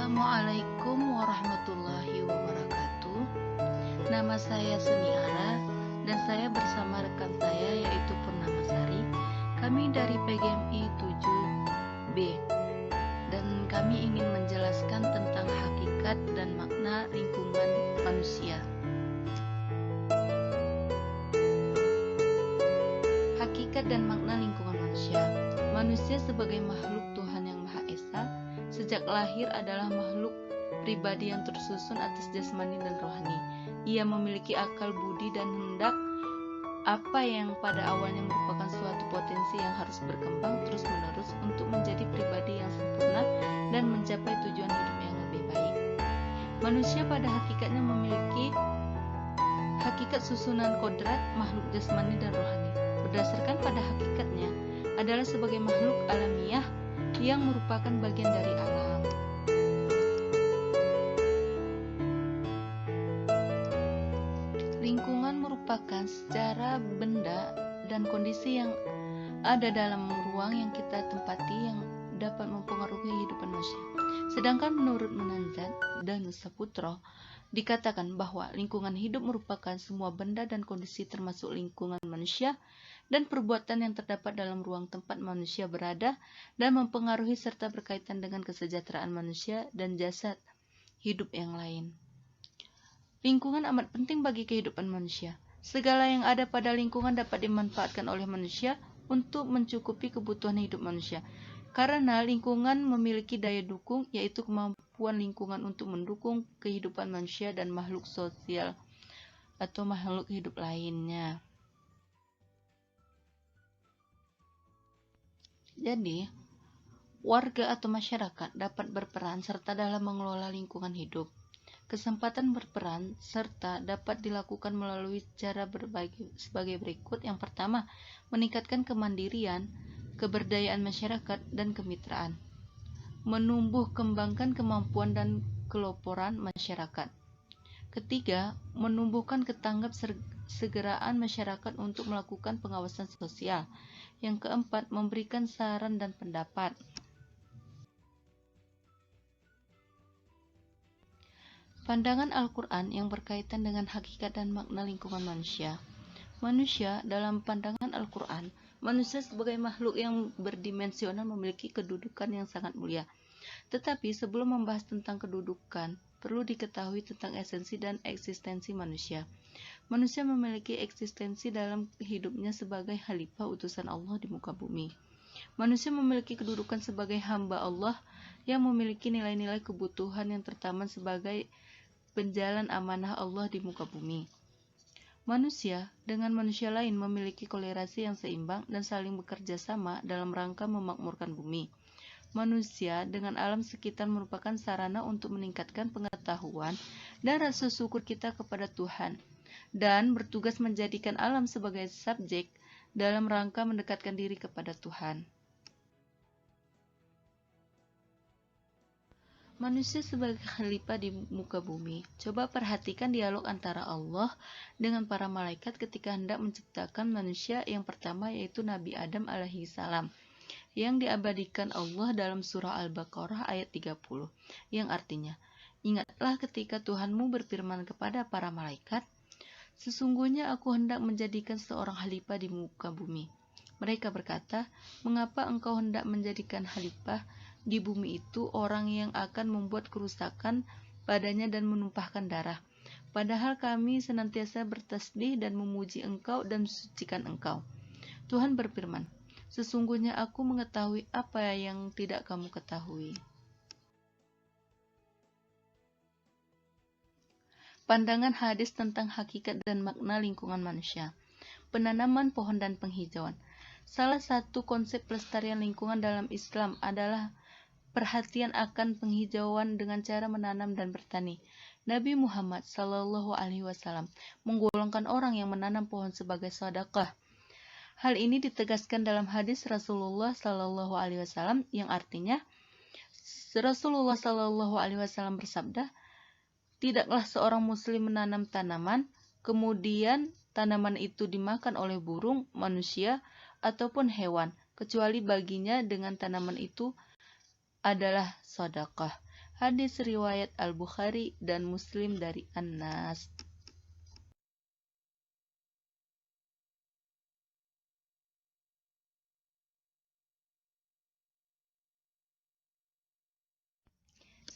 Assalamualaikum warahmatullahi wabarakatuh. Nama saya Suniara dan saya bersama rekan saya yaitu Purnamasari. Kami dari PGMI 7B dan kami ingin menjelaskan tentang hakikat dan makna lingkungan manusia. Hakikat dan makna lingkungan manusia. Manusia sebagai makhluk Tuhan yang Maha Esa sejak lahir adalah makhluk pribadi yang tersusun atas jasmani dan rohani. Ia memiliki akal budi dan hendak, apa yang pada awalnya merupakan suatu potensi yang harus berkembang terus-menerus untuk menjadi pribadi yang sempurna dan mencapai tujuan hidup yang lebih baik. Manusia pada hakikatnya memiliki hakikat susunan kodrat makhluk jasmani dan rohani. Berdasarkan pada hakikatnya adalah sebagai makhluk alamiah yang merupakan bagian dari alam. Lingkungan merupakan secara benda dan kondisi yang ada dalam ruang yang kita tempati yang dapat mempengaruhi kehidupan manusia. Sedangkan menurut Menanjat dan Saputro dikatakan bahwa lingkungan hidup merupakan semua benda dan kondisi termasuk lingkungan manusia dan perbuatan yang terdapat dalam ruang tempat manusia berada dan mempengaruhi serta berkaitan dengan kesejahteraan manusia dan jasad hidup yang lain. Lingkungan amat penting bagi kehidupan manusia. Segala yang ada pada lingkungan dapat dimanfaatkan oleh manusia untuk mencukupi kebutuhan hidup manusia. Karena lingkungan memiliki daya dukung, yaitu kemampuan lingkungan untuk mendukung kehidupan manusia dan makhluk sosial atau makhluk hidup lainnya. Jadi, warga atau masyarakat dapat berperan serta dalam mengelola lingkungan hidup. Kesempatan berperan serta dapat dilakukan melalui cara sebagai berikut. Yang pertama, meningkatkan kemandirian, keberdayaan masyarakat, dan kemitraan. Menumbuh kembangkan kemampuan dan keloporan masyarakat. Ketiga, menumbuhkan ketanggap segeraan masyarakat untuk melakukan pengawasan sosial. Yang keempat, memberikan saran dan pendapat. Pandangan Al-Quran yang berkaitan dengan hakikat dan makna lingkungan manusia. Manusia dalam pandangan Al-Quran, manusia sebagai makhluk yang berdimensional memiliki kedudukan yang sangat mulia. Tetapi sebelum membahas tentang kedudukan, perlu diketahui tentang esensi dan eksistensi manusia. Manusia memiliki eksistensi dalam hidupnya sebagai khalifah utusan Allah di muka bumi. Manusia memiliki kedudukan sebagai hamba Allah yang memiliki nilai-nilai kebutuhan yang tertaman sebagai penjalan amanah Allah di muka bumi. Manusia dengan manusia lain memiliki kolerasi yang seimbang dan saling bekerja sama dalam rangka memakmurkan bumi. Manusia dengan alam sekitar merupakan sarana untuk meningkatkan pengetahuan dan rasa syukur kita kepada Tuhan, dan bertugas menjadikan alam sebagai subjek dalam rangka mendekatkan diri kepada Tuhan. Manusia sebagai khalifah di muka bumi. Coba perhatikan dialog antara Allah dengan para malaikat ketika hendak menciptakan manusia yang pertama, yaitu Nabi Adam alaihi salam, yang diabadikan Allah dalam surah Al-Baqarah ayat 30, yang artinya, ingatlah ketika Tuhanmu berfirman kepada para malaikat, sesungguhnya aku hendak menjadikan seorang khalifah di muka bumi. Mereka berkata, mengapa engkau hendak menjadikan khalifah di bumi itu orang yang akan membuat kerusakan padanya dan menumpahkan darah? Padahal kami senantiasa bertasbih dan memuji engkau dan mensucikan engkau. Tuhan berfirman, sesungguhnya aku mengetahui apa yang tidak kamu ketahui. Pandangan hadis tentang hakikat dan makna lingkungan manusia. Penanaman pohon dan penghijauan. Salah satu konsep pelestarian lingkungan dalam Islam adalah perhatian akan penghijauan dengan cara menanam dan bertani. Nabi Muhammad SAW menggolongkan orang yang menanam pohon sebagai sedekah. Hal ini ditegaskan dalam hadis Rasulullah SAW yang artinya, Rasulullah SAW bersabda, tidaklah seorang muslim menanam tanaman, kemudian tanaman itu dimakan oleh burung, manusia, ataupun hewan, kecuali baginya dengan tanaman itu adalah sedekah. Hadis riwayat Al-Bukhari dan Muslim dari Anas.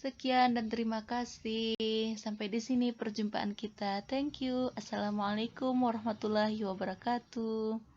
Sekian dan terima kasih. Sampai di sini perjumpaan kita. Thank you. Assalamualaikum warahmatullahi wabarakatuh.